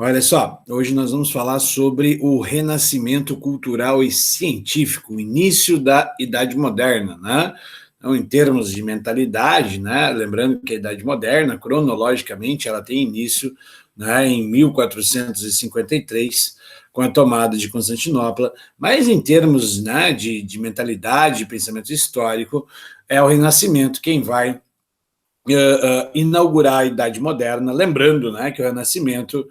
Olha só, hoje nós vamos falar sobre o renascimento cultural e científico, o início da Idade Moderna, né? Então, em termos de mentalidade, né? Lembrando que a Idade Moderna, cronologicamente, ela tem início, né, em 1453, com a tomada de Constantinopla, mas em termos, né, de mentalidade, de pensamento histórico, é o Renascimento quem vai inaugurar a Idade Moderna, lembrando, né, que o Renascimento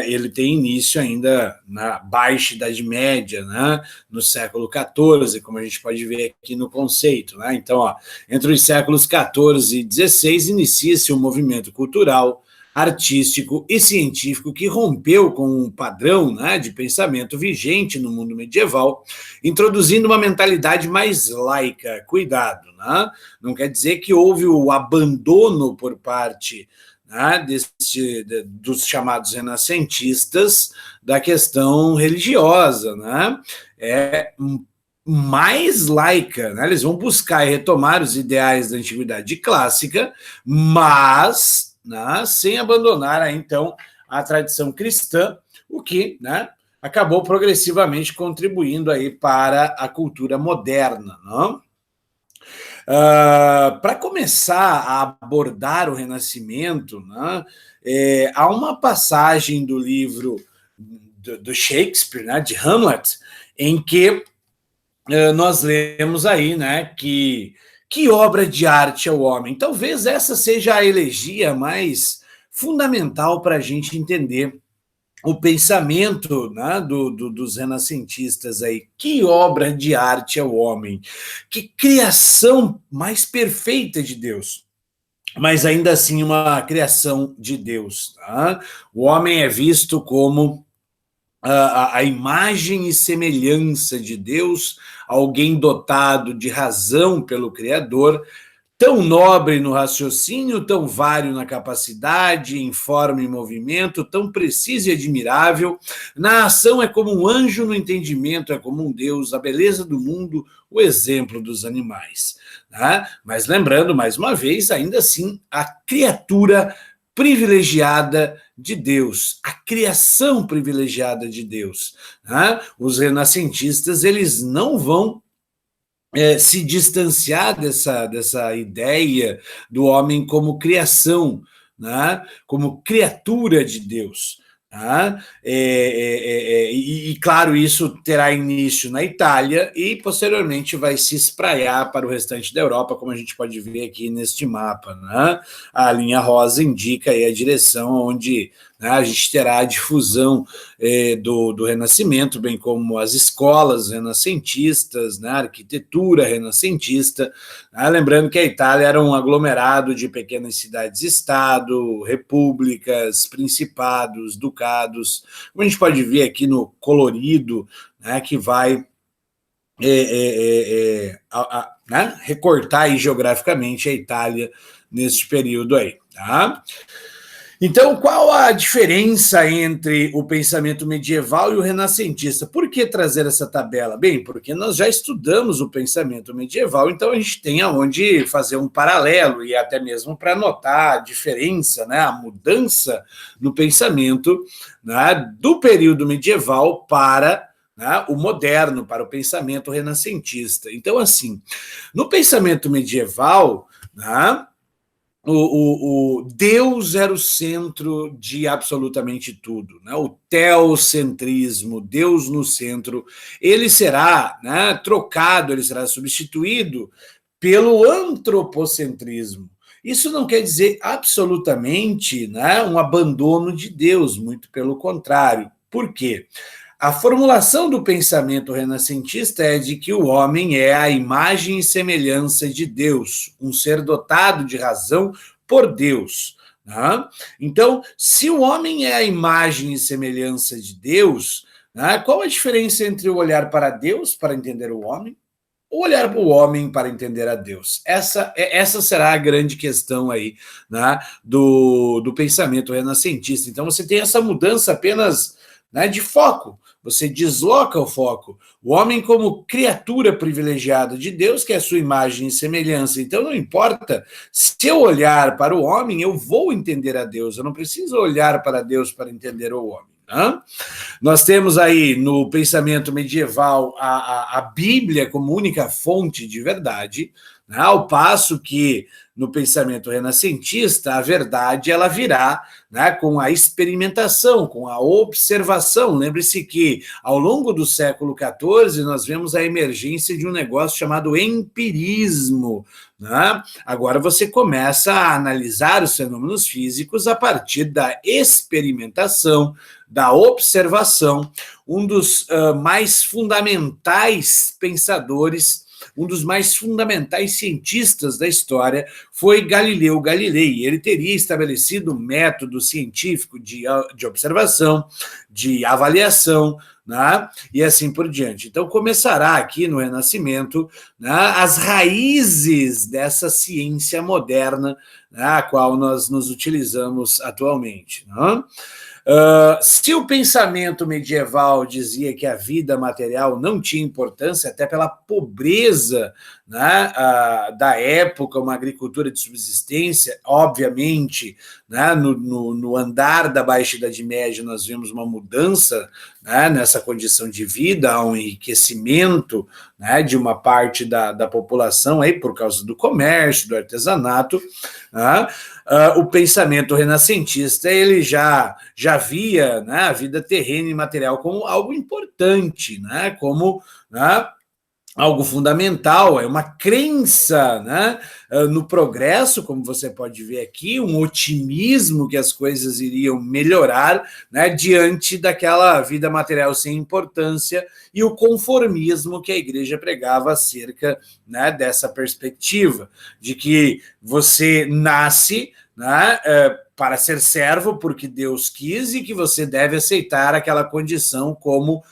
ele tem início ainda na Baixa Idade Média, né, no século XIV, como a gente pode ver aqui no conceito. Né? Então, ó, entre os séculos XIV e XVI, inicia-se um movimento cultural, artístico e científico que rompeu com um padrão, né, de pensamento vigente no mundo medieval, introduzindo uma mentalidade mais laica. Cuidado, né? Não quer dizer que houve o abandono por parte, né, dos chamados renascentistas da questão religiosa, né? É mais laica, né? Eles vão buscar e retomar os ideais da antiguidade clássica, mas, né, sem abandonar então a tradição cristã, o que, né, acabou progressivamente contribuindo aí para a cultura moderna, não? Para começar a abordar o Renascimento, né, há uma passagem do livro do Shakespeare, né, de Hamlet, em que nós lemos aí, né, que obra de arte é o homem. Talvez essa seja a elegia mais fundamental para a gente entender o pensamento, né, dos renascentistas aí. Que obra de arte é o homem? Que criação mais perfeita de Deus? Mas ainda assim uma criação de Deus. Tá? O homem é visto como a imagem e semelhança de Deus, alguém dotado de razão pelo Criador, tão nobre no raciocínio, tão vário na capacidade, em forma e movimento, tão preciso e admirável. Na ação é como um anjo, no entendimento é como um Deus, a beleza do mundo, o exemplo dos animais. Né? Mas lembrando, mais uma vez, ainda assim, a criatura privilegiada de Deus, a criação privilegiada de Deus. Né? Os renascentistas, eles não vão se distanciar dessa ideia do homem como criação, né? Como criatura de Deus. Tá? Claro, isso terá início na Itália e posteriormente vai se espraiar para o restante da Europa, como a gente pode ver aqui neste mapa. Né? A linha rosa indica aí a direção onde, né, a gente terá a difusão do Renascimento, bem como as escolas renascentistas, né, a arquitetura renascentista. Né? Lembrando que a Itália era um aglomerado de pequenas cidades-estado, repúblicas, principados, ducados, como a gente pode ver aqui no colorido, né, que vai né, recortar aí geograficamente a Itália nesse período aí. Tá? Então, qual a diferença entre o pensamento medieval e o renascentista? Por que trazer essa tabela? Bem, porque nós já estudamos o pensamento medieval, então a gente tem aonde fazer um paralelo e até mesmo para notar a diferença, né, a mudança no pensamento, né, do período medieval para, né, o moderno, para o pensamento renascentista. Então, assim, no pensamento medieval, né, o Deus era o centro de absolutamente tudo, né? O teocentrismo, Deus no centro, ele será, né, trocado, ele será substituído pelo antropocentrismo. Isso não quer dizer absolutamente, né, um abandono de Deus, muito pelo contrário. Por quê? A formulação do pensamento renascentista é de que o homem é a imagem e semelhança de Deus, um ser dotado de razão por Deus. Né? Então, se o homem é a imagem e semelhança de Deus, né, qual a diferença entre o olhar para Deus para entender o homem, ou olhar para o homem para entender a Deus? Essa será a grande questão aí, né, do pensamento renascentista. Então, você tem essa mudança apenas, né, de foco. Você desloca o foco. O homem como criatura privilegiada de Deus, que é a sua imagem e semelhança. Então, não importa, se eu olhar para o homem, eu vou entender a Deus. Eu não preciso olhar para Deus para entender o homem. Né? Nós temos aí no pensamento medieval a Bíblia como única fonte de verdade, né? Ao passo que no pensamento renascentista a verdade ela virá, né, com a experimentação, com a observação. Lembre-se que ao longo do século XIV nós vemos a emergência de um negócio chamado empirismo. Né? Agora você começa a analisar os fenômenos físicos a partir da experimentação, da observação. Um dos mais fundamentais pensadores, um dos mais fundamentais cientistas da história foi Galileu Galilei. Ele teria estabelecido um método científico de observação, de avaliação, né? E assim por diante. Então, começará aqui no Renascimento, né, as raízes dessa ciência moderna, né, a qual nós nos utilizamos atualmente. Né? Se o pensamento medieval dizia que a vida material não tinha importância, até pela pobreza, né, da época, uma agricultura de subsistência, obviamente, né, no andar da Baixa Idade Média nós vemos uma mudança, né, nessa condição de vida, há um enriquecimento, né, de uma parte da população aí, por causa do comércio, do artesanato, né? O pensamento renascentista ele já via, né, a vida terrena e material como algo importante, né, como, né, algo fundamental, é uma crença, né, no progresso, como você pode ver aqui, um otimismo que as coisas iriam melhorar, né, diante daquela vida material sem importância e o conformismo que a igreja pregava acerca, né, dessa perspectiva, de que você nasce, né, para ser servo porque Deus quis e que você deve aceitar aquela condição como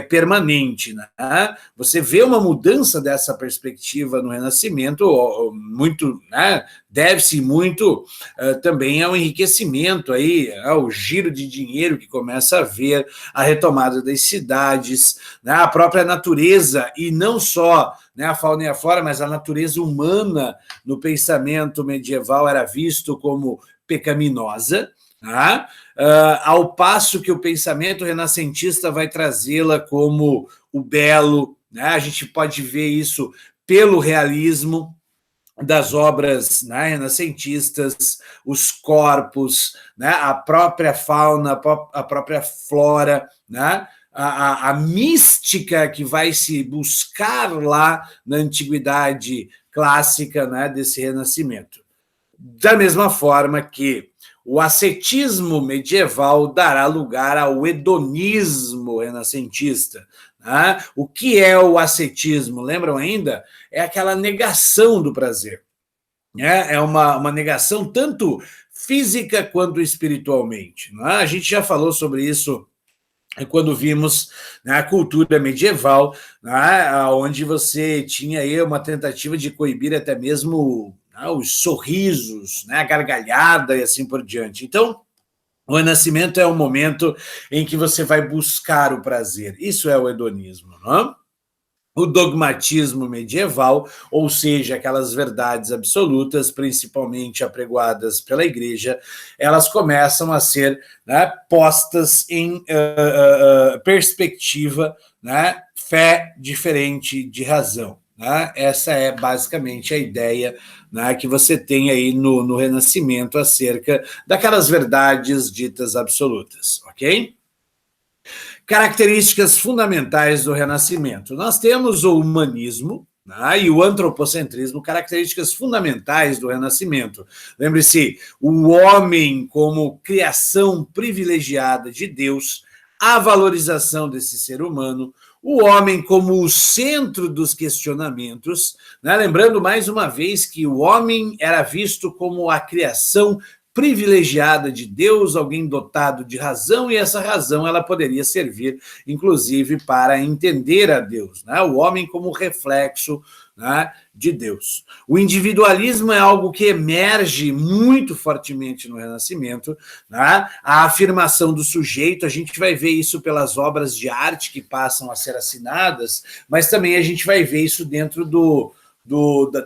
permanente. Né? Você vê uma mudança dessa perspectiva no Renascimento, muito, né, deve-se muito também ao enriquecimento, aí, ao giro de dinheiro que começa a haver, a retomada das cidades, né, a própria natureza, e não só, né, a fauna e a flora, mas a natureza humana no pensamento medieval era visto como pecaminosa, né? Ao passo que o pensamento renascentista vai trazê-la como o belo, né? A gente pode ver isso pelo realismo das obras, né, renascentistas, os corpos, né, a própria fauna, a própria flora, né, a mística que vai se buscar lá na antiguidade clássica, né, desse renascimento. Da mesma forma que o ascetismo medieval dará lugar ao hedonismo renascentista. Né? O que é o ascetismo? Lembram ainda? É aquela negação do prazer. É uma negação tanto física quanto espiritualmente. Né? A gente já falou sobre isso quando vimos, né, a cultura medieval, né, onde você tinha aí uma tentativa de coibir até mesmo os sorrisos, né, a gargalhada e assim por diante. Então, o renascimento é um momento em que você vai buscar o prazer. Isso é o hedonismo, não é? O dogmatismo medieval, ou seja, aquelas verdades absolutas, principalmente apregoadas pela igreja, elas começam a ser, né, postas em perspectiva, né, fé diferente de razão. Né? Essa é basicamente a ideia, né, que você tem aí no Renascimento acerca daquelas verdades ditas absolutas, ok? Características fundamentais do Renascimento. Nós temos o humanismo, né, e o antropocentrismo, características fundamentais do Renascimento. Lembre-se, o homem como criação privilegiada de Deus, a valorização desse ser humano, o homem como o centro dos questionamentos, né? Lembrando mais uma vez que o homem era visto como a criação privilegiada de Deus, alguém dotado de razão, e essa razão ela poderia servir, inclusive, para entender a Deus. Né? O homem como reflexo, né, de Deus. O individualismo é algo que emerge muito fortemente no Renascimento, né? A afirmação do sujeito, a gente vai ver isso pelas obras de arte que passam a ser assinadas, mas também a gente vai ver isso dentro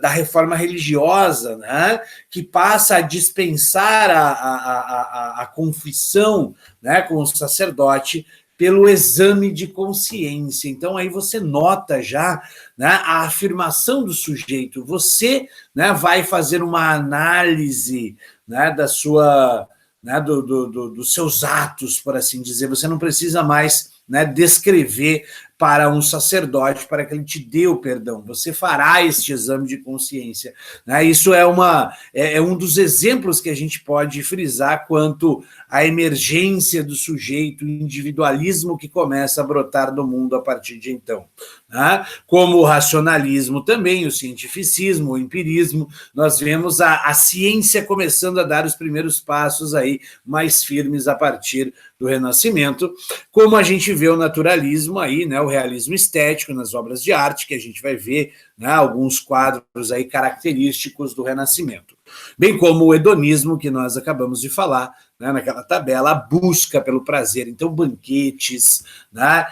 da reforma religiosa, né, que passa a dispensar a confissão, né, com o sacerdote pelo exame de consciência. Então, aí você nota já, né, a afirmação do sujeito. Você, né, vai fazer uma análise, né, da sua, né, dos seus atos, por assim dizer. Você não precisa mais, né, descrever para um sacerdote para que ele te dê o perdão. Você fará este exame de consciência, né? Isso é um dos exemplos que a gente pode frisar quanto à emergência do sujeito, o individualismo que começa a brotar no mundo a partir de então, né? Como o racionalismo também, o cientificismo, o empirismo, nós vemos a ciência começando a dar os primeiros passos aí mais firmes a partir do Renascimento, como a gente vê o naturalismo aí, né, o realismo estético nas obras de arte, que a gente vai ver, né, alguns quadros aí característicos do Renascimento. Bem como o hedonismo, que nós acabamos de falar, né, naquela tabela, a busca pelo prazer. Então, banquetes, né,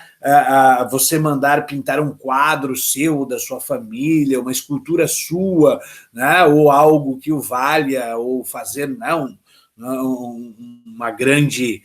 você mandar pintar um quadro seu ou da sua família, uma escultura sua, né, ou algo que o valha, ou fazer, né, uma grande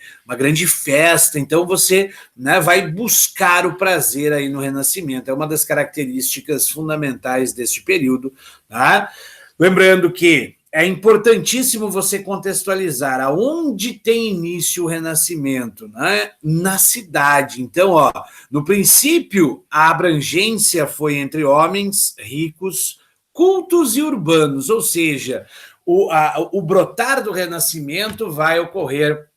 festa. Então você, né, vai buscar o prazer aí no Renascimento. É uma das características fundamentais deste período, tá? Lembrando que é importantíssimo você contextualizar aonde tem início o Renascimento, né? Na cidade. Então, ó, no princípio, a abrangência foi entre homens ricos, cultos e urbanos, ou seja, o brotar do Renascimento vai ocorrer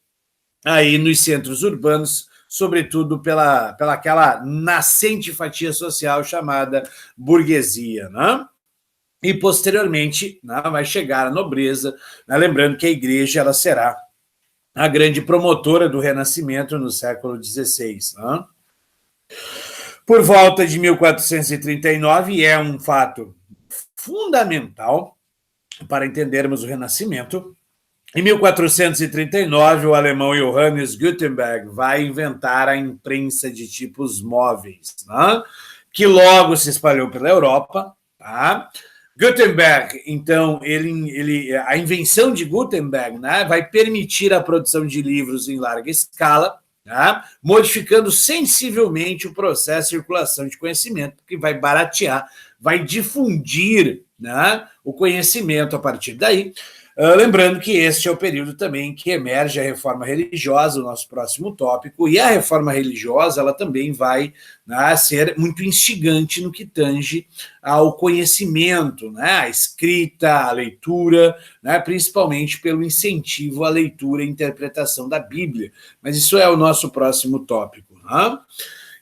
aí nos centros urbanos, sobretudo pela aquela nascente fatia social chamada burguesia, né? E posteriormente, né, vai chegar a nobreza, né? Lembrando que a igreja ela será a grande promotora do Renascimento no século XVI. Né? Por volta de 1439, é um fato fundamental para entendermos o Renascimento. Em 1439, o alemão Johannes Gutenberg vai inventar a imprensa de tipos móveis, né? Que logo se espalhou pela Europa. Tá? Gutenberg, então, a invenção de Gutenberg, né, vai permitir a produção de livros em larga escala, tá? Modificando sensivelmente o processo de circulação de conhecimento, que vai baratear, vai difundir, né, o conhecimento a partir daí. Lembrando que este é o período também que emerge a reforma religiosa, o nosso próximo tópico, e a reforma religiosa ela também vai, né, ser muito instigante no que tange ao conhecimento, né, a escrita, a leitura, né, principalmente pelo incentivo à leitura e interpretação da Bíblia. Mas isso é o nosso próximo tópico. Né?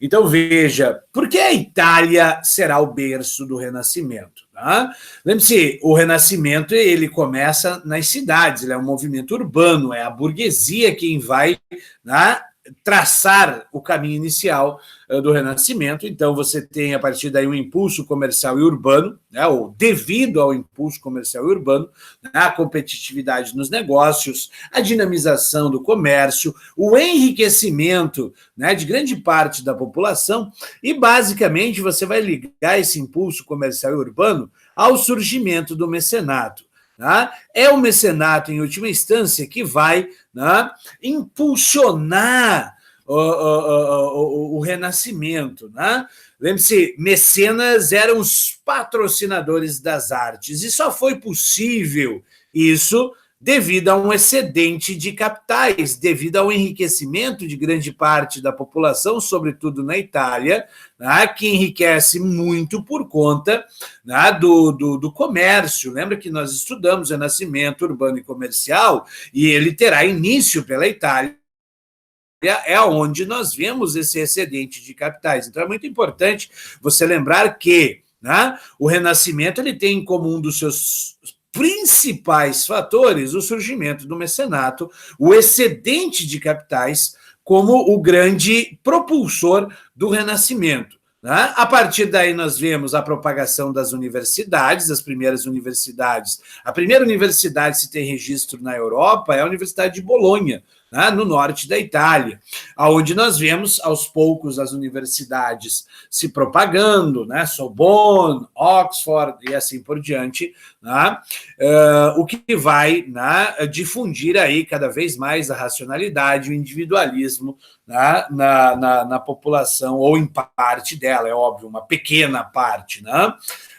Então, veja, por que a Itália será o berço do Renascimento? Tá? Lembre-se, o Renascimento ele começa nas cidades, ele é um movimento urbano, é a burguesia quem vai, né, traçar o caminho inicial do Renascimento. Então, você tem, a partir daí, um impulso comercial e urbano, né, ou devido ao impulso comercial e urbano, né, a competitividade nos negócios, a dinamização do comércio, o enriquecimento, né, de grande parte da população, e, basicamente, você vai ligar esse impulso comercial e urbano ao surgimento do mecenato. Tá? É o mecenato, em última instância, que vai, né, impulsionar o Renascimento. Né? Lembre-se, mecenas eram os patrocinadores das artes, e só foi possível isso devido a um excedente de capitais, devido ao enriquecimento de grande parte da população, sobretudo na Itália, né, que enriquece muito por conta, né, do comércio. Lembra que nós estudamos o Renascimento urbano e comercial, e ele terá início pela Itália, é onde nós vemos esse excedente de capitais. Então, é muito importante você lembrar que, né, o Renascimento ele tem como um dos seus principais fatores o surgimento do mecenato, o excedente de capitais como o grande propulsor do Renascimento. né? A partir daí nós vemos a propagação das universidades, as primeiras universidades. A primeira universidade que se tem registro na Europa é a Universidade de Bolonha, né, no norte da Itália, onde nós vemos aos poucos as universidades se propagando, né, Sorbonne, Oxford e assim por diante, né, o que vai, né, difundir aí cada vez mais a racionalidade, o individualismo, né, na população, ou em parte dela, é óbvio, uma pequena parte, né?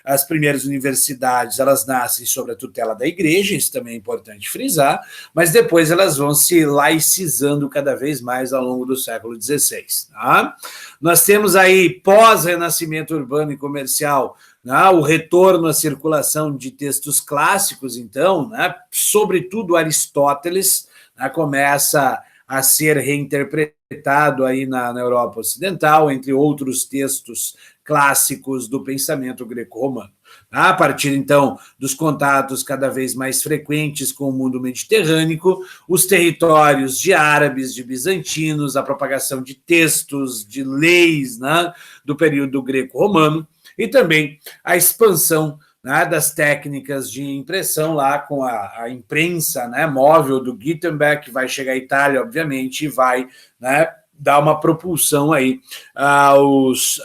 As primeiras universidades, elas nascem sob a tutela da igreja, isso também é importante frisar, mas depois elas vão se laicizando cada vez mais ao longo do século XVI. Tá? Nós temos aí, pós-renascimento urbano e comercial, né, o retorno à circulação de textos clássicos, então, né, sobretudo Aristóteles, né, começa a ser reinterpretado aí na Europa Ocidental, entre outros textos clássicos do pensamento greco-romano. A partir, então, dos contatos cada vez mais frequentes com o mundo mediterrâneo, os territórios de árabes, de bizantinos, a propagação de textos, de leis, né, do período greco-romano, e também a expansão, né, das técnicas de impressão lá com a imprensa, né, móvel do Gutenberg, que vai chegar à Itália, obviamente, e vai, né, dar uma propulsão aí aos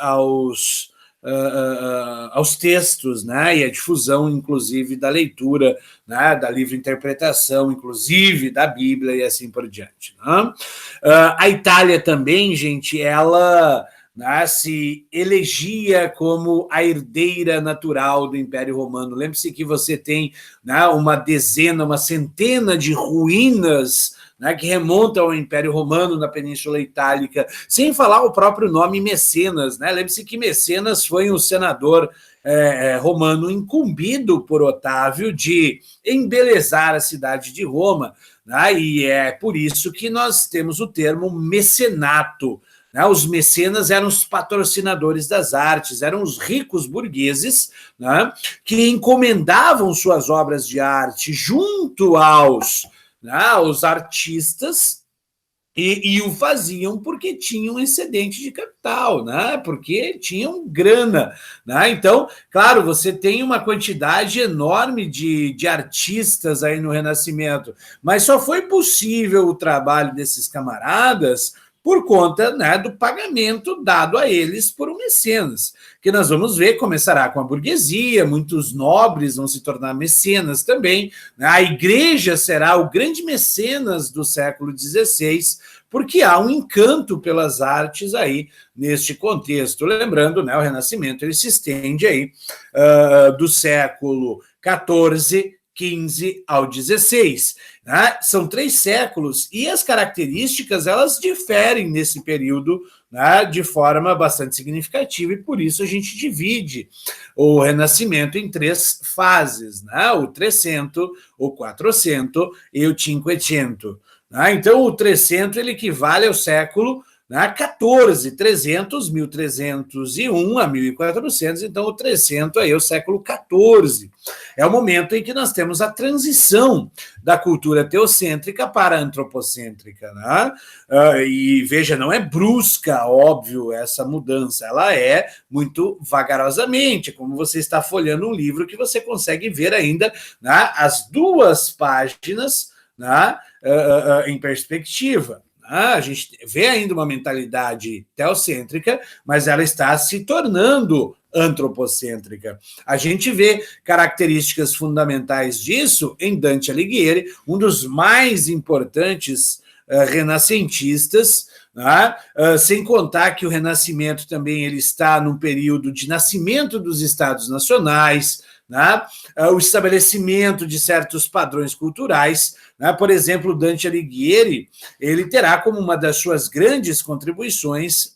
textos, né, e a difusão, inclusive, da leitura, né, da livre interpretação, inclusive da Bíblia e assim por diante. Né? A Itália também, gente, ela, né, se elegia como a herdeira natural do Império Romano. Lembre-se que você tem, né, uma centena de ruínas, né, que remontam ao Império Romano na Península Itálica, sem falar o próprio nome Mecenas. Né? Lembre-se que Mecenas foi um senador romano incumbido por Otávio de embelezar a cidade de Roma, né? E é por isso que nós temos o termo mecenato. Os mecenas eram os patrocinadores das artes, eram os ricos burgueses, né, que encomendavam suas obras de arte junto aos artistas e o faziam porque tinham excedente de capital, né? Porque tinham grana. Né? Então, claro, você tem uma quantidade enorme de artistas aí no Renascimento, mas só foi possível o trabalho desses camaradas por conta, né, do pagamento dado a eles por um mecenas, que nós vamos ver começará com a burguesia, muitos nobres vão se tornar mecenas também, né? A igreja será o grande mecenas do século XVI, porque há um encanto pelas artes aí neste contexto. Lembrando, né, o Renascimento ele se estende aí do século XIV, XV ao XVI. Né? São 3 séculos e as características elas diferem nesse período, né, de forma bastante significativa, e por isso a gente divide o Renascimento em 3 fases, né? O Trecento, o Quattrocento e o Cinquecento. Né? Então, o Trecento ele equivale ao século, né, 14, 300, 1301 a 1400, então o 300 aí é o século 14. É o momento em que nós temos a transição da cultura teocêntrica para a antropocêntrica. Né? E veja, não é brusca, óbvio, essa mudança, ela é muito vagarosamente, como você está folheando um livro que você consegue ver ainda, né, as 2 páginas, né, em perspectiva. A gente vê ainda uma mentalidade teocêntrica, mas ela está se tornando antropocêntrica. A gente vê características fundamentais disso em Dante Alighieri, um dos mais importantes renascentistas, né? Sem contar que o Renascimento também ele está num período de nascimento dos Estados nacionais, né? O estabelecimento de certos padrões culturais. Né? Por exemplo, Dante Alighieri ele terá como uma das suas grandes contribuições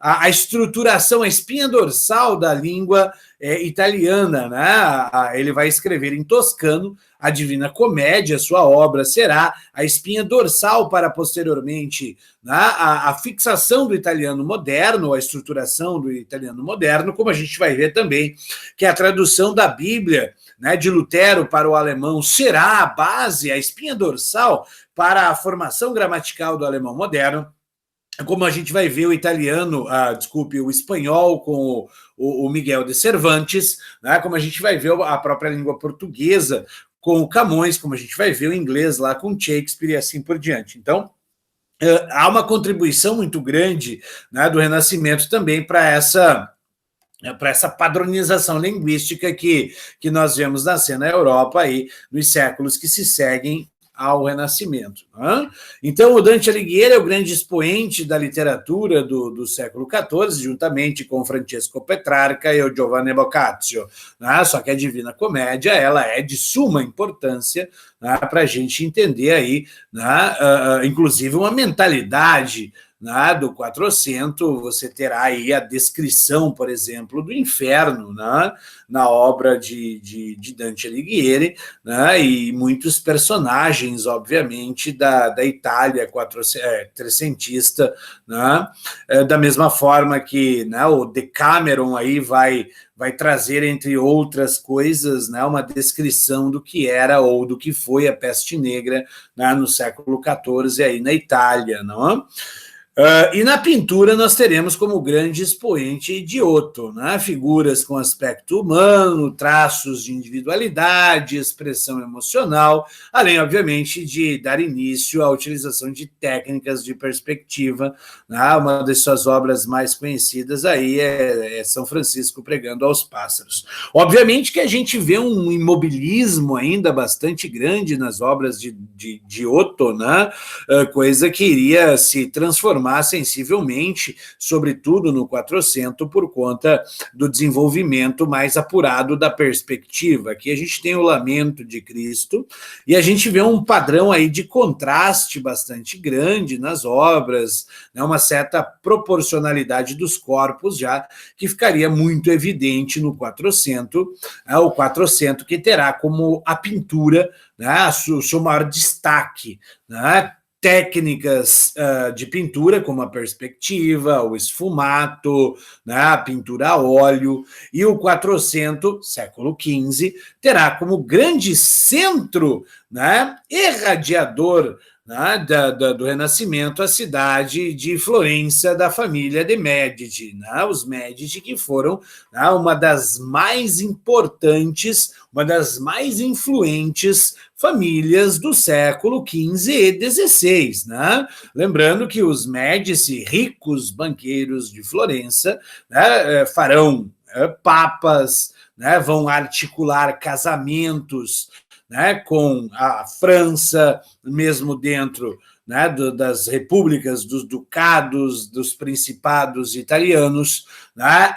a estruturação, a espinha dorsal da língua italiana. Né? Ele vai escrever em toscano a Divina Comédia, sua obra será a espinha dorsal para, posteriormente, né, a fixação do italiano moderno, a estruturação do italiano moderno, como a gente vai ver também que a tradução da Bíblia, né, de Lutero para o alemão será a base, a espinha dorsal para a formação gramatical do alemão moderno. como a gente vai ver o italiano, o espanhol com o Miguel de Cervantes, né? Como a gente vai ver a própria língua portuguesa com o Camões, como a gente vai ver o inglês lá com Shakespeare e assim por diante. Então, há uma contribuição muito grande, né, do Renascimento também para essa padronização linguística que nós vemos nascer na Europa aí nos séculos que se seguem ao Renascimento. Né? Então, o Dante Alighieri é o grande expoente da literatura do século XIV, juntamente com Francesco Petrarca e o Giovanni Boccaccio. Né? Só que a Divina Comédia ela é de suma importância, né, para a gente entender aí, né, inclusive uma mentalidade, né, do 400, você terá aí a descrição, por exemplo, do inferno, né, na obra de Dante Alighieri, né, e muitos personagens, obviamente, da Itália trecentista, né, da mesma forma que, né, o Decameron aí vai trazer, entre outras coisas, né, uma descrição do que era ou do que foi a peste negra, né, no século XIV aí na Itália, não? E na pintura nós teremos como grande expoente Giotto, né? Figuras com aspecto humano, traços de individualidade, expressão emocional, além, obviamente, de dar início à utilização de técnicas de perspectiva, né? Uma das suas obras mais conhecidas aí é São Francisco Pregando aos Pássaros. Obviamente que a gente vê um imobilismo ainda bastante grande nas obras de Giotto, né? Coisa que iria se transformar sensivelmente, sobretudo no 400, por conta do desenvolvimento mais apurado da perspectiva. Aqui a gente tem o Lamento de Cristo e a gente vê um padrão aí de contraste bastante grande nas obras, né, uma certa proporcionalidade dos corpos já, que ficaria muito evidente no 400, o 400 que terá como a pintura, né, o seu maior destaque, né, técnicas de pintura, como a perspectiva, o esfumato, né, a pintura a óleo, e o 400, século XV, terá como grande centro, né, irradiador, né, do Renascimento a cidade de Florença, da família de Médici, né, os Médici que foram, né, uma das mais importantes, uma das mais influentes famílias do século XV e XVI, né? Lembrando que os Médici, ricos banqueiros de Florença, né, farão papas, né, vão articular casamentos, né, com a França, mesmo dentro, né, das repúblicas, dos ducados, dos principados italianos, né,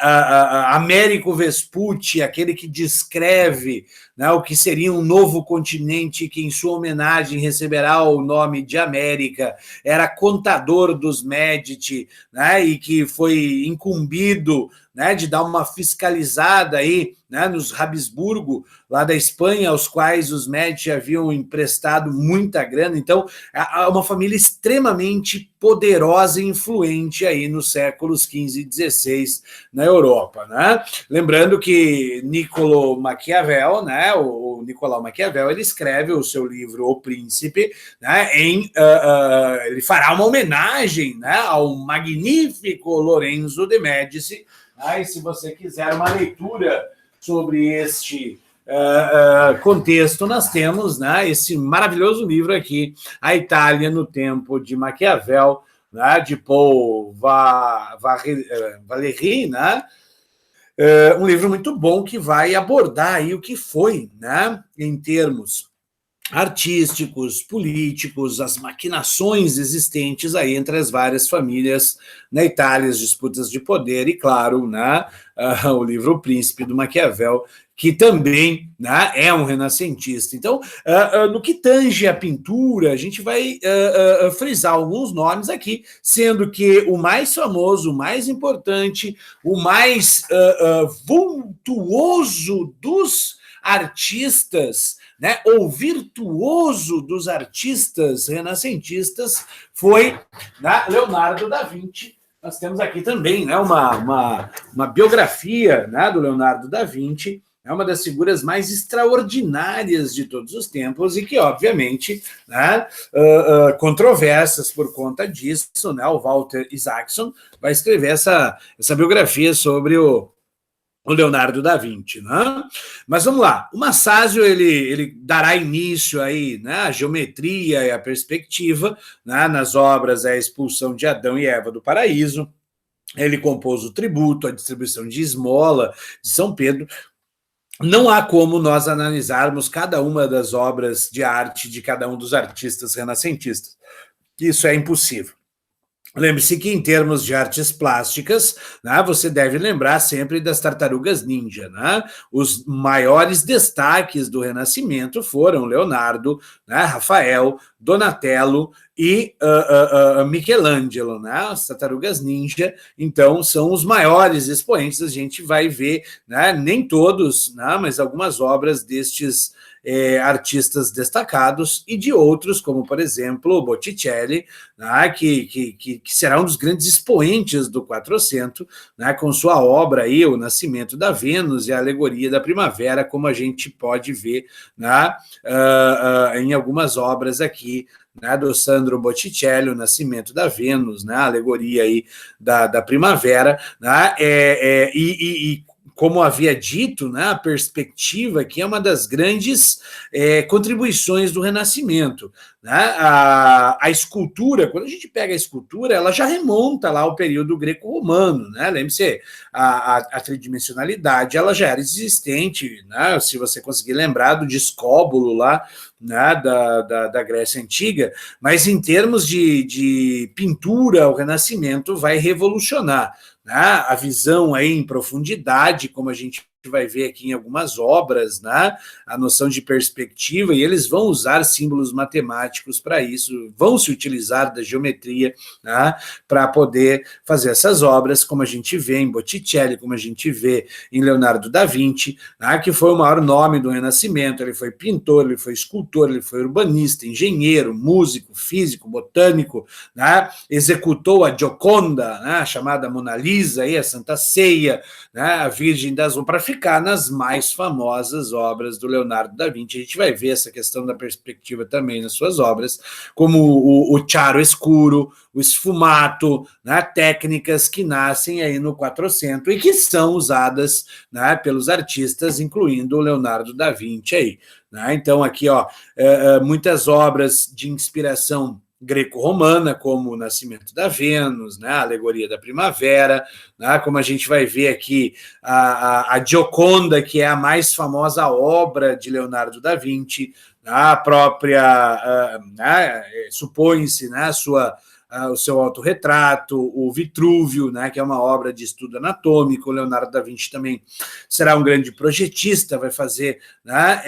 Américo Vespucci, aquele que descreve, né, o que seria um novo continente que, em sua homenagem, receberá o nome de América, era contador dos Médici, né, e que foi incumbido, né, de dar uma fiscalizada aí, né, nos Habsburgo, lá da Espanha, aos quais os Médici haviam emprestado muita grana. Então, é uma família extremamente poderosa e influente aí nos séculos XV e XVI na Europa, né? Lembrando que Niccolo Maquiavel, né, o Nicolau Maquiavel, ele escreve o seu livro O Príncipe, né, ele fará uma homenagem, né, ao magnífico Lorenzo de Médici. E se você quiser uma leitura sobre este contexto, nós temos, né, esse maravilhoso livro aqui, A Itália no Tempo de Maquiavel, né, de Paul Valéry, né, um livro muito bom que vai abordar aí o que foi, né, em termos artísticos, políticos, as maquinações existentes aí entre as várias famílias na Itália, as disputas de poder e, claro, né, o livro O Príncipe do Maquiavel, que também, né, é um renascentista. Então, no que tange a pintura, a gente vai frisar alguns nomes aqui, sendo que o mais famoso, o mais importante, o mais vultuoso dos artistas, né, ou virtuoso dos artistas renascentistas foi, né, Leonardo da Vinci. Nós temos aqui também, né, uma biografia, né, do Leonardo da Vinci, é uma das figuras mais extraordinárias de todos os tempos e que, obviamente, né, controversas por conta disso, né? O Walter Isaacson vai escrever essa biografia sobre o Leonardo da Vinci, né? Mas vamos lá, o Masaccio ele dará início aí, né, à geometria e à perspectiva, né, nas obras A Expulsão de Adão e Eva do Paraíso. Ele compôs o tributo, a distribuição de esmola de São Pedro. Não há como nós analisarmos cada uma das obras de arte de cada um dos artistas renascentistas. Isso é impossível. Lembre-se que, em termos de artes plásticas, né, você deve lembrar sempre das tartarugas ninja. Né? Os maiores destaques do Renascimento foram Leonardo, né, Rafael, Donatello e Michelangelo. Né? As tartarugas ninja, então, são os maiores expoentes. A gente vai ver, né, nem todos, né, mas algumas obras destes artistas destacados e de outros, como, por exemplo, Botticelli, né, que será um dos grandes expoentes do Quattrocento, né, com sua obra aí, O Nascimento da Vênus e a Alegoria da Primavera, como a gente pode ver, né, em algumas obras aqui, né, do Sandro Botticelli, O Nascimento da Vênus, né, a alegoria aí da primavera, né, como havia dito, né, a perspectiva que é uma das grandes contribuições do Renascimento. Né? A escultura, quando a gente pega a escultura, ela já remonta lá ao período greco-romano. Né? Lembre-se, a tridimensionalidade ela já era existente, né? Se você conseguir lembrar do Discóbulo lá, né, da Grécia Antiga, mas em termos de pintura, o Renascimento vai revolucionar, né, a visão aí em profundidade, como a gente vai ver aqui em algumas obras, né, a noção de perspectiva, e eles vão usar símbolos matemáticos para isso, vão se utilizar da geometria, né, para poder fazer essas obras, como a gente vê em Botticelli, como a gente vê em Leonardo da Vinci, né, que foi o maior nome do Renascimento. Ele foi pintor, ele foi escultor, ele foi urbanista, engenheiro, músico, físico, botânico, né, executou a Gioconda, né, a chamada Mona Lisa, aí, a Santa Ceia, né, a Virgem das para ficar nas mais famosas obras do Leonardo da Vinci. A gente vai ver essa questão da perspectiva também nas suas obras, como o chiaro escuro, o sfumato, né, técnicas que nascem aí no Quattrocento e que são usadas, né, pelos artistas, incluindo o Leonardo da Vinci aí. Né? Então, aqui, ó, muitas obras de inspiração greco-romana, como O Nascimento da Vênus, né, a Alegoria da Primavera, né, como a gente vai ver aqui, a Gioconda, que é a mais famosa obra de Leonardo da Vinci, a própria, supõe-se, né, o seu autorretrato, o Vitrúvio, né, que é uma obra de estudo anatômico. O Leonardo da Vinci também será um grande projetista, vai fazer, né,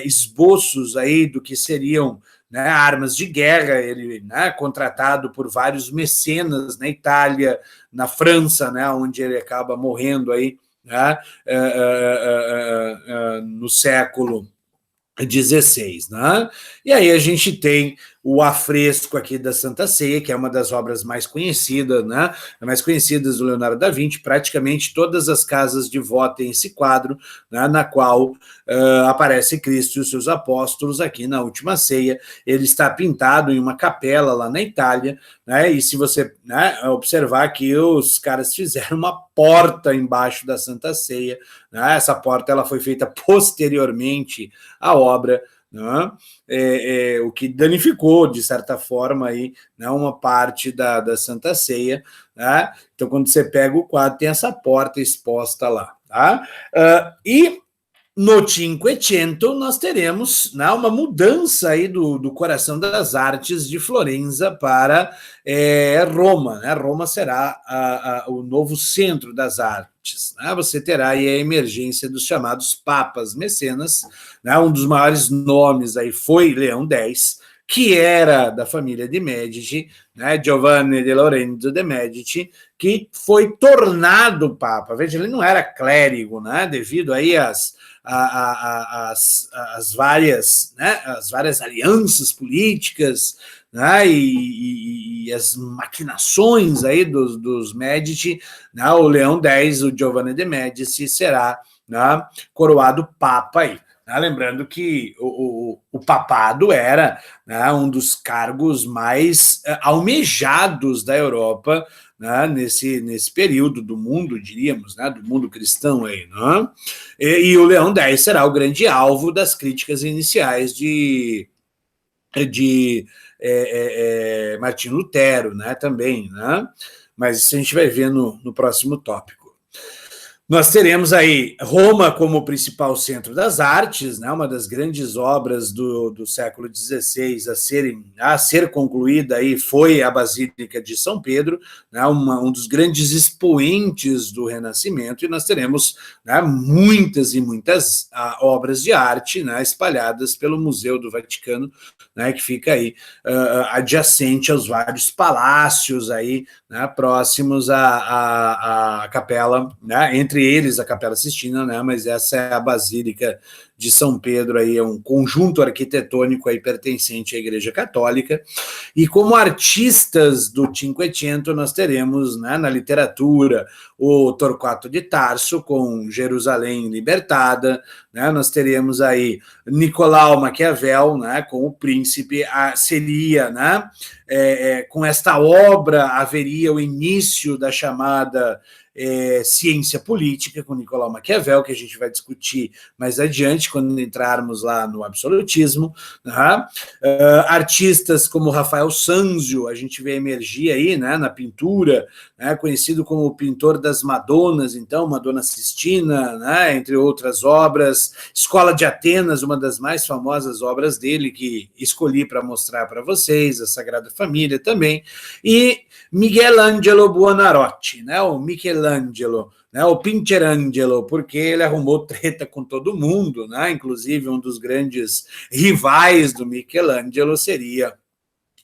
esboços aí do que seriam, né, armas de guerra. Ele, né, contratado por vários mecenas na Itália, na França, né, onde ele acaba morrendo aí, né, no século XVI. Né? E aí a gente tem o afresco aqui da Santa Ceia, que é uma das obras mais conhecidas, né? Mais conhecidas do Leonardo da Vinci. Praticamente todas as casas de vó têm esse quadro, né, na qual aparece Cristo e os seus apóstolos aqui na Última Ceia. Ele está pintado em uma capela lá na Itália, né? E se você, né, observar que os caras fizeram uma porta embaixo da Santa Ceia, né? Essa porta ela foi feita posteriormente à obra, né? O que danificou, de certa forma, aí, né, uma parte da Santa Ceia. Né? Então, quando você pega o quadro, tem essa porta exposta lá. Tá? E no Cinquecento nós teremos, né, uma mudança aí do coração das artes de Florença para Roma. Né? Roma será o novo centro das artes. Né? Você terá aí a emergência dos chamados papas mecenas. Né? Um dos maiores nomes aí foi Leão X, que era da família de Medici, né? Giovanni de Lorenzo de Medici, que foi tornado papa. Veja, ele não era clérigo, né? Devido aí às várias, né, as várias alianças políticas, né, e e as maquinações aí dos Médici, né, o Leão X, o Giovanni de Médici, será, né, coroado Papa aí. Lembrando que o papado era, né, um dos cargos mais almejados da Europa, né, nesse período do mundo, diríamos, né, do mundo cristão aí, né? E o Leão X será o grande alvo das críticas iniciais de Martim Lutero, né, também, né? Mas isso a gente vai ver no próximo tópico. Nós teremos aí Roma como principal centro das artes, né, uma das grandes obras do século XVI a ser concluída aí foi a Basílica de São Pedro, né, um dos grandes expoentes do Renascimento, e nós teremos, né, muitas e muitas obras de arte, né, espalhadas pelo Museu do Vaticano, né, que fica aí adjacente aos vários palácios aí, né, próximos à capela, né, entre eles a Capela Sistina, né, mas essa é a Basílica de São Pedro, aí é um conjunto arquitetônico aí pertencente à Igreja Católica. E como artistas do Cinquecento, nós teremos, né, na literatura o Torquato de Tarso com Jerusalém Libertada, né, nós teremos aí Nicolau Maquiavel, né, com O Príncipe, seria, né, com esta obra haveria o início da chamada ciência política com Nicolau Maquiavel, que a gente vai discutir mais adiante, quando entrarmos lá no absolutismo. Né? Artistas como Rafael Sanzio, a gente vê emergir aí, né, na pintura, né, conhecido como o pintor das Madonas, então, Madonna Sistina, né, entre outras obras. Escola de Atenas, uma das mais famosas obras dele, que escolhi para mostrar para vocês, a Sagrada Família também, e Michelangelo Buonarroti, né, o Michelangelo, né, o Pincherangelo, porque ele arrumou treta com todo mundo, né, inclusive um dos grandes rivais do Michelangelo seria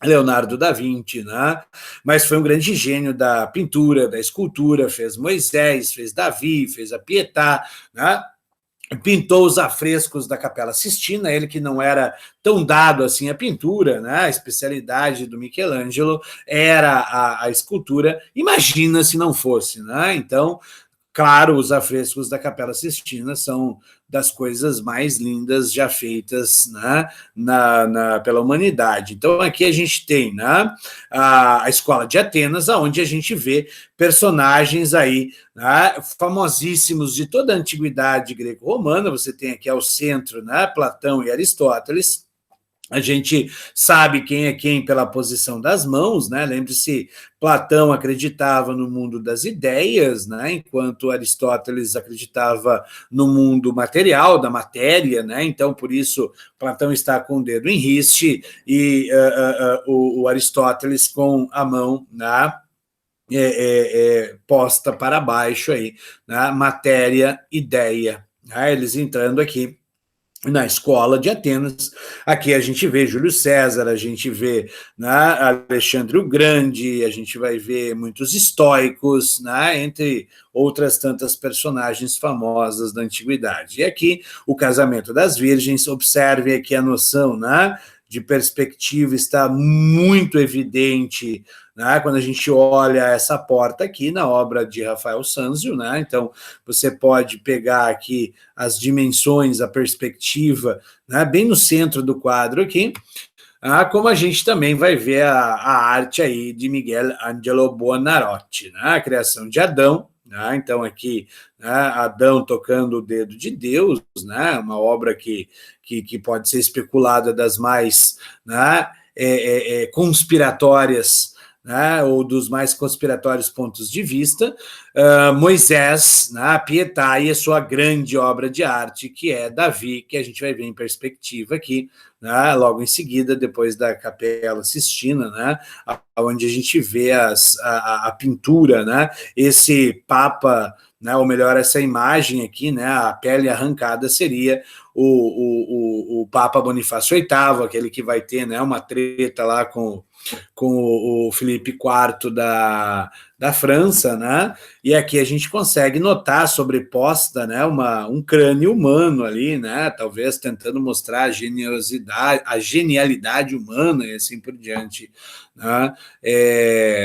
Leonardo da Vinci, né? Mas foi um grande gênio da pintura, da escultura, fez Moisés, fez Davi, fez a Pietà, né? Pintou os afrescos da Capela Sistina, ele que não era tão dado assim à pintura, né? A especialidade do Michelangelo era a escultura, imagina se não fosse, né? Então, claro, os afrescos da Capela Sistina são das coisas mais lindas já feitas, né, pela humanidade. Então, aqui a gente tem, né, a Escola de Atenas, onde a gente vê personagens aí, né, famosíssimos de toda a antiguidade greco-romana. Você tem aqui ao centro, né, Platão e Aristóteles. A gente sabe quem é quem pela posição das mãos, né? Lembre-se, Platão acreditava no mundo das ideias, né? Enquanto Aristóteles acreditava no mundo material, da matéria, né? Então, por isso, Platão está com o dedo em riste e o Aristóteles com a mão na posta para baixo aí, né? Matéria, ideia. Né? Eles entrando aqui na Escola de Atenas. Aqui a gente vê Júlio César, a gente vê, né, Alexandre o Grande, a gente vai ver muitos estoicos, né, entre outras tantas personagens famosas da antiguidade. E aqui o casamento das virgens, observe aqui a noção, né, de perspectiva está muito evidente, né, quando a gente olha essa porta aqui na obra de Rafael Sanzio, né, então você pode pegar aqui as dimensões, a perspectiva, né, bem no centro do quadro aqui, como a gente também vai ver a arte aí de Michelangelo Buonarroti, né, a criação de Adão, né, então aqui, né, Adão tocando o dedo de Deus, né, uma obra que pode ser especulada das mais, né, conspiratórias, né, ou dos mais conspiratórios pontos de vista, Moisés, né, a Pietà e a sua grande obra de arte, que é Davi, que a gente vai ver em perspectiva aqui, né, logo em seguida, depois da Capela Sistina, né, onde a gente vê a pintura, né, esse Papa, né, ou melhor, essa imagem aqui, né, a pele arrancada seria o Papa Bonifácio VIII, aquele que vai ter, né, uma treta lá com o Filipe IV da França, né? E aqui a gente consegue notar sobreposta, né, um crânio humano ali, né? Talvez tentando mostrar a genialidade humana e assim por diante, né?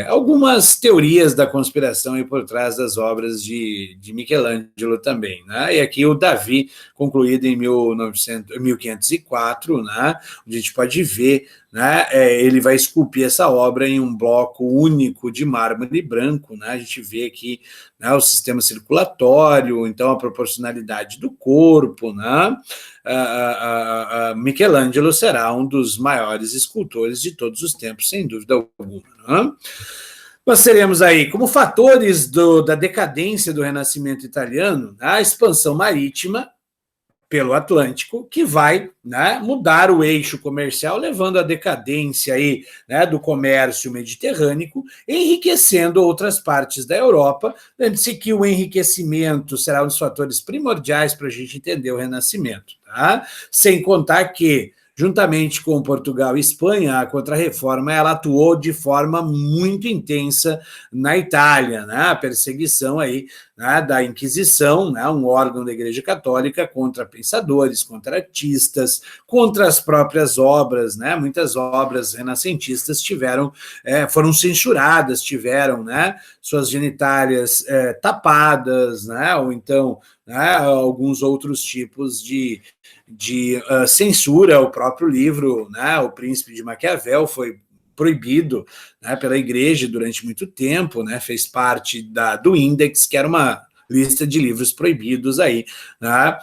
Algumas teorias da conspiração aí por trás das obras de Michelangelo também, né? E aqui o Davi, concluído em 1504, né? Onde a gente pode ver, né, ele vai esculpir essa obra em um bloco único de mármore branco, né? A gente vê aqui, né, o sistema circulatório, então a proporcionalidade do corpo, né? Michelangelo será um dos maiores escultores de todos os tempos, sem dúvida alguma, né? Nós teremos aí, como fatores da decadência do Renascimento italiano, a expansão marítima pelo Atlântico, que vai, né, mudar o eixo comercial, levando à decadência aí, né, do comércio mediterrâneo, enriquecendo outras partes da Europa. Lembre-se que o enriquecimento será um dos fatores primordiais para a gente entender o Renascimento, tá? Sem contar que, juntamente com Portugal e Espanha, a Contra-Reforma ela atuou de forma muito intensa na Itália, né? A perseguição aí, né, da Inquisição, né, um órgão da Igreja Católica contra pensadores, contra artistas, contra as próprias obras, né? Muitas obras renascentistas foram censuradas, tiveram, né, suas genitálias tapadas, né? Ou então, né, alguns outros tipos de censura. O próprio livro, né, O Príncipe de Maquiavel, foi proibido, né, pela igreja durante muito tempo, né, fez parte do Index, que era uma lista de livros proibidos aí, né,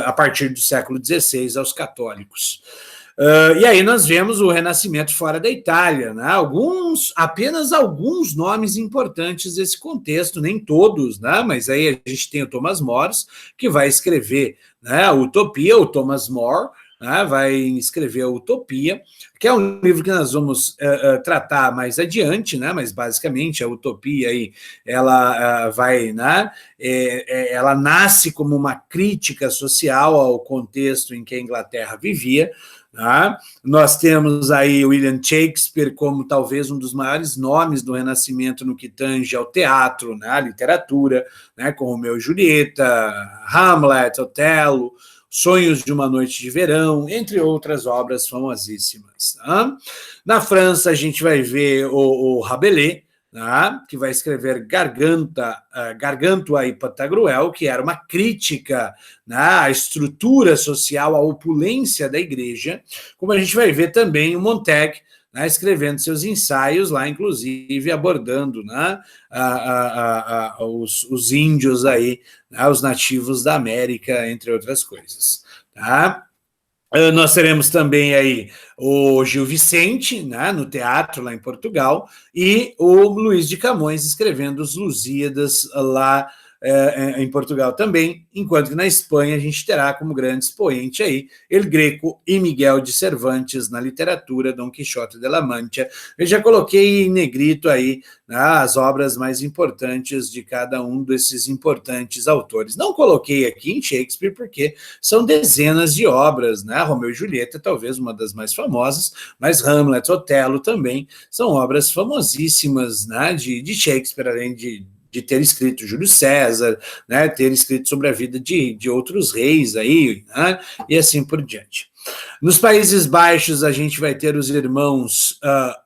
a partir do século XVI aos católicos. E aí nós vemos o Renascimento fora da Itália, né? Apenas alguns nomes importantes desse contexto, nem todos, né? Mas aí a gente tem o Thomas More, que vai escrever, né, a Utopia, o Thomas More, né, vai escrever a Utopia, que é um livro que nós vamos tratar mais adiante, né? Mas basicamente a Utopia aí, ela vai, né, ela nasce como uma crítica social ao contexto em que a Inglaterra vivia. Tá? Nós temos aí William Shakespeare como talvez um dos maiores nomes do Renascimento no que tange ao teatro, né, à literatura, né, com Romeu e Julieta, Hamlet, Otelo, Sonhos de uma Noite de Verão, entre outras obras famosíssimas. Tá? Na França, a gente vai ver o Rabelais, que vai escrever Gargantua e Pantagruel, que era uma crítica, à estrutura social, à opulência da igreja, como a gente vai ver também o Montaigne, escrevendo seus ensaios lá, inclusive abordando, os índios aí, os nativos da América, entre outras coisas. Tá? Nós teremos também aí o Gil Vicente, né, no teatro lá em Portugal, e o Luís de Camões escrevendo os Lusíadas lá em Portugal também, enquanto que na Espanha a gente terá como grande expoente aí El Greco e Miguel de Cervantes na literatura, Dom Quixote de la Mancha. Eu já coloquei em negrito aí, né, as obras mais importantes de cada um desses importantes autores. Não coloquei aqui em Shakespeare porque são dezenas de obras, né? Romeu e Julieta, talvez uma das mais famosas, mas Hamlet, Otelo também são obras famosíssimas, né, de Shakespeare, além de ter escrito Júlio César, né, ter escrito sobre a vida de outros reis aí, né, e assim por diante. Nos Países Baixos, a gente vai ter os irmãos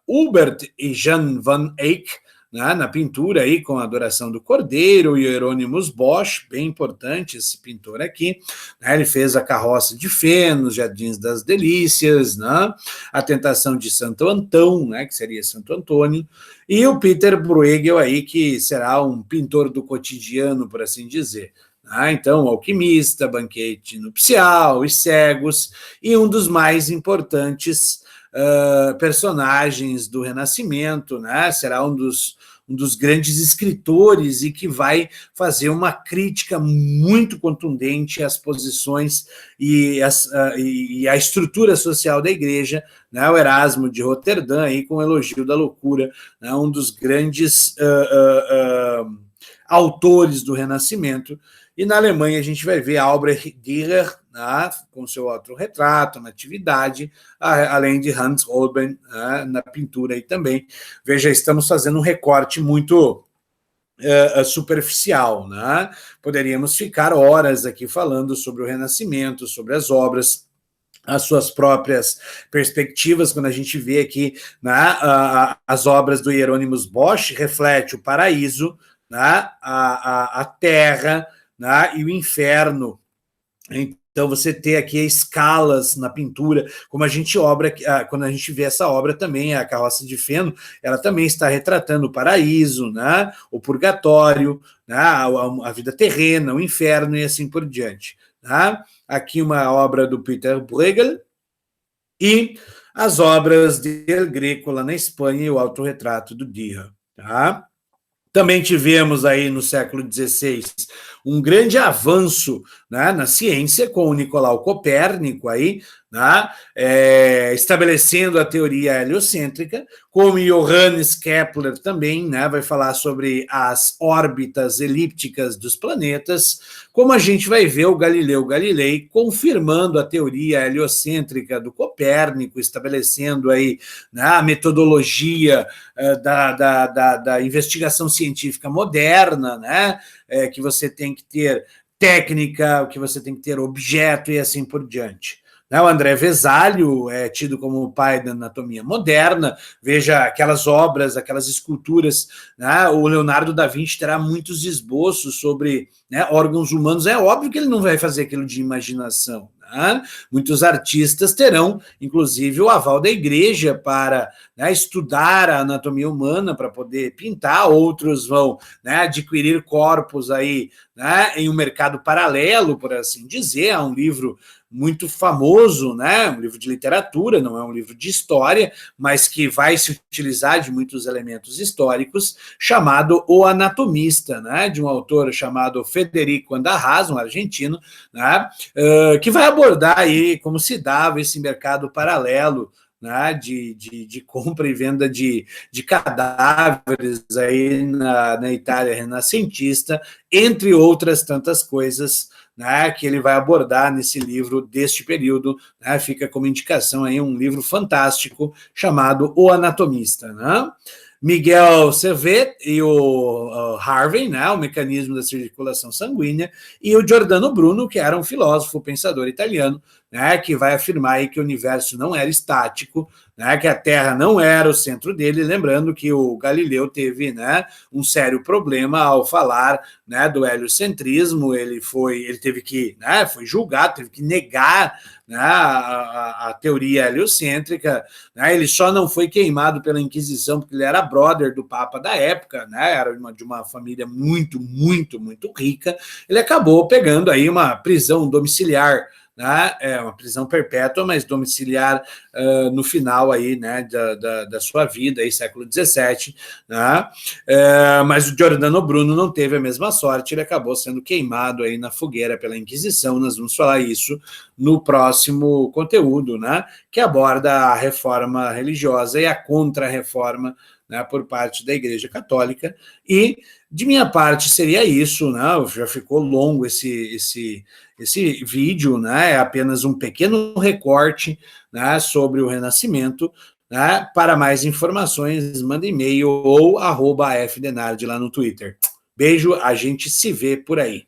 Hubert e Jan van Eyck, né, na pintura aí com a Adoração do Cordeiro, e Hieronymus Bosch, bem importante esse pintor aqui, né, ele fez a Carroça de Feno, os Jardins das Delícias, né, a Tentação de Santo Antão, né, que seria Santo Antônio, e o Peter Bruegel aí, que será um pintor do cotidiano, por assim dizer. Então, o Alquimista, Banquete Nupcial, Os Cegos, e um dos mais importantes personagens do Renascimento, né? Será um dos grandes escritores e que vai fazer uma crítica muito contundente às posições e à estrutura social da igreja, né? O Erasmo de Roterdã, aí, com o Elogio da Loucura, né? Um dos grandes autores do Renascimento. E na Alemanha a gente vai ver Albrecht Dürer, né, com seu autorretrato, Natividade, além de Hans Holbein, né, na pintura aí também. Veja, estamos fazendo um recorte muito superficial, né? Poderíamos ficar horas aqui falando sobre o Renascimento, sobre as obras, as suas próprias perspectivas. Quando a gente vê aqui, né, as obras do Hieronymus Bosch, reflete o paraíso, né, a terra, né, e o inferno. Então, você ter aqui escalas na pintura, como a gente quando a gente vê essa obra também, a Carroça de Feno, ela também está retratando o paraíso, né, o purgatório, né, a vida terrena, o inferno e assim por diante. Tá? Aqui uma obra do Peter Bruegel e as obras de El Greco lá na Espanha e o autorretrato do Dürer. Tá? Também tivemos aí no século XVI um grande avanço, né, na ciência com o Nicolau Copérnico aí, né, estabelecendo a teoria heliocêntrica, como Johannes Kepler também, né, vai falar sobre as órbitas elípticas dos planetas, como a gente vai ver o Galileu Galilei confirmando a teoria heliocêntrica do Copérnico, estabelecendo aí, né, a metodologia da investigação científica moderna, né, que você tem que ter técnica, que você tem que ter objeto e assim por diante. O André Vesalho é tido como o pai da anatomia moderna, veja aquelas obras, aquelas esculturas, né? O Leonardo da Vinci terá muitos esboços sobre, né, órgãos humanos, é óbvio que ele não vai fazer aquilo de imaginação, né? Muitos artistas terão, inclusive, o aval da igreja para, né, estudar a anatomia humana, para poder pintar, outros vão, né, adquirir corpos aí, né, em um mercado paralelo, por assim dizer. Há um livro muito famoso, né, um livro de literatura, não é um livro de história, mas que vai se utilizar de muitos elementos históricos, chamado O Anatomista, né, de um autor chamado Federico Andarraz, um argentino, né, que vai abordar aí como se dava esse mercado paralelo, né, de compra e venda de cadáveres aí na Itália renascentista, entre outras tantas coisas, né, que ele vai abordar nesse livro deste período, né, fica como indicação aí um livro fantástico chamado O Anatomista, né? Miguel Servet e o Harvey, né, o mecanismo da circulação sanguínea, e o Giordano Bruno, que era um filósofo, pensador italiano, né, que vai afirmar aí que o universo não era estático, né, que a Terra não era o centro dele, lembrando que o Galileu teve, né, um sério problema ao falar, né, do heliocentrismo. Ele teve que, né, foi julgado, teve que negar, né, a teoria heliocêntrica, né. Ele só não foi queimado pela Inquisição porque ele era brother do Papa da época, né, era de uma família muito, muito, muito rica. Ele acabou pegando aí uma prisão domiciliar, né, uma prisão perpétua, mas domiciliar no final aí, né, da sua vida, aí, século XVII, né, mas o Giordano Bruno não teve a mesma sorte, ele acabou sendo queimado aí na fogueira pela Inquisição. Nós vamos falar isso no próximo conteúdo, né, que aborda a reforma religiosa e a contra-reforma, né, por parte da Igreja Católica. E, de minha parte, seria isso, né? Já ficou longo esse vídeo, né? É apenas um pequeno recorte, né, sobre o Renascimento. Né? Para mais informações, manda e-mail ou @fdenard lá no Twitter. Beijo, a gente se vê por aí.